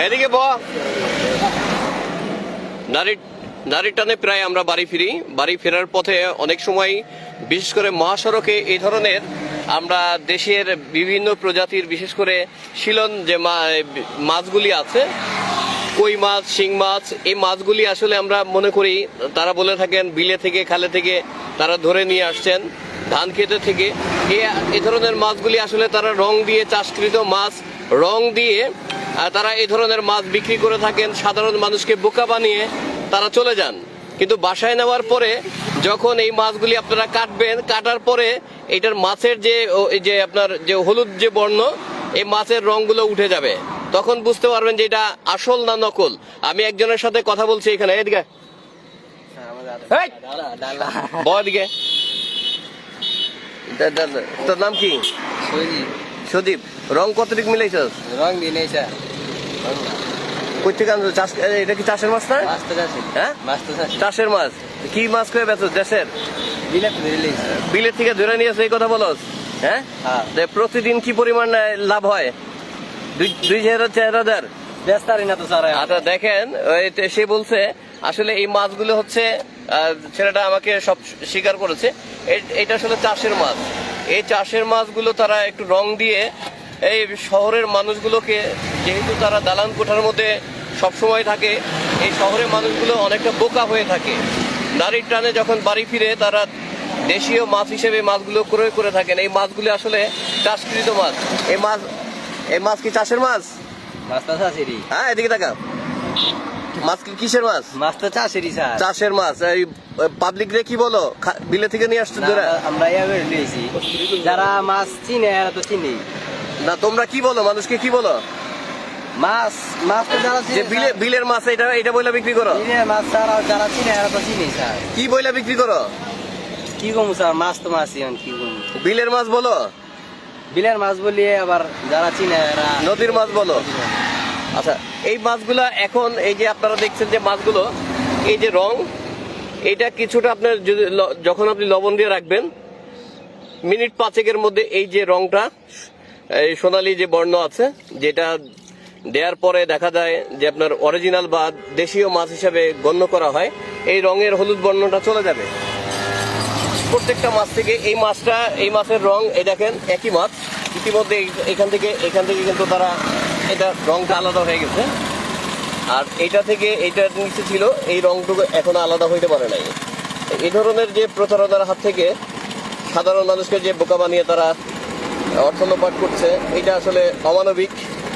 এদিকে ব নারীর টানে প্রায় আমরা বাড়ি ফিরি। বাড়ি ফেরার পথে অনেক সময় বিশেষ করে মহাসড়কে এই ধরনের আমরা দেশের বিভিন্ন প্রজাতির বিশেষ করে শিলন যে মাছগুলি আছে, কই মাছ, শিং মাছ, এই মাছগুলি আসলে আমরা মনে করি তারা বলে থাকেন বিলে থেকে খালে থেকে তারা ধরে নিয়ে আসছেন, ধান খেতে থেকে। এই ধরনের মাছগুলি আসলে তারা রং দিয়ে চাষকৃত মাছ, রং দিয়ে তারা এই ধরনের মাছ বিক্রি করে থাকেন। সাধারণ মানুষকে বোকা বানিয়ে তারা চলে যান। কিন্তু বাসায় নেওয়ার পরে যখন এই মাছগুলি আপনারা কাটবেন, কাটার পরে এটার মাছের যে আপনার যে হলুদ যে বর্ণ, এই মাছের রংগুলো উঠে যাবে। তখন বুঝতে পারবেন যে এটা আসল না নকল। আমি একজনের সাথে কথা বলছি এখানে, এদিকে এদিকে। তোর নাম কি? সুদীপ। রং কতটুকু মিলাইছস? রং দিয়ে নেই স্যার। কই থেকে আনছো? এটা কি চাষের মাছ না? হ্যাঁ, চাষের মাছ। কি মাছ করে বেচো? দেশের বিলের থেকে ধরে নিয়ে আসো, এই কথা বলস? হ্যাঁ, প্রতিদিন কি পরিমাণ লাভ হয়? 2,000-4,000? আচ্ছা দেখেন, সে বলছে আসলে এই মাছগুলো হচ্ছে, ছেলেটা আমাকে সব স্বীকার করেছে, এটা আসলে চাষের মাছ। এই চাষের মাছগুলো তারা একটু রং দিয়ে এই শহরের মানুষগুলোকে, যেহেতু তারা দালান কোঠার মধ্যে সবসময় থাকে, এই শহরের মানুষগুলো অনেকটা বোকা হয়ে থাকে। নারীর টানে যখন বাড়ি ফিরে তারা দেশীয় মাছ হিসেবে মাছগুলো ক্রয় করে থাকেন। এই মাছগুলো আসলে চাষকৃত মাছ। এই মাছ কি চাষের মাছ? হ্যাঁ, এদিকে টাকা। মাছ কি কিসের মাছ? মাছ তো চাষেরই স্যার। চাষের মাছ। এই পাবলিক রে কি বলো, বিলে থেকে নিয়ে আসছো? আমরা নিয়েছি, যারা মাছ চিনে এরা তো চিনি না। তোমরা কি বলো, মানুষকে কি বলো? মাছ তো যারা বিলের মাছ এটা বইলা বিক্রি করো? মাছ যারা চিনে এরা তো চিনি স্যার। কি বইলা বিক্রি করো? কি কমু স্যার, মাছ তো মাছই। কি কমু? বিলের মাছ বলো? বিলের মাছ বলিয়ে আবার যারা চিনে এরা নদীর মাছ বলো। আচ্ছা, এই মাছগুলা এখন এই যে আপনারা দেখছেন যে মাছগুলো, এই যে রং, এটা কিছুটা আপনার যখন আপনি লবণ দিয়ে রাখবেন, মিনিট 5-এর মধ্যে এই যে রংটা, এই সোনালী যে বর্ণ আছে, যেটা দেওয়ার পরে দেখা যায় যে আপনার অরিজিনাল বা দেশীয় মাছ হিসাবে গণ্য করা হয়, এই রঙের হলুদ বর্ণটা চলে যাবে প্রত্যেকটা মাছ থেকে। এই মাছের রং, এই দেখেন একই মাছ, ইতিমধ্যে এখান থেকে কিন্তু তারা এটা রংটা আলাদা হয়ে গেছে। আর এইটা থেকে এইটার নিচে ছিল, এই রংটুকু এখনো আলাদা হইতে পারে নাই। এই ধরনের যে প্রতারণার হাত থেকে সাধারণ মানুষকে যে বোকা বানিয়ে তারা অর্থ লোপাট করছে, এটা আসলে অমানবিক।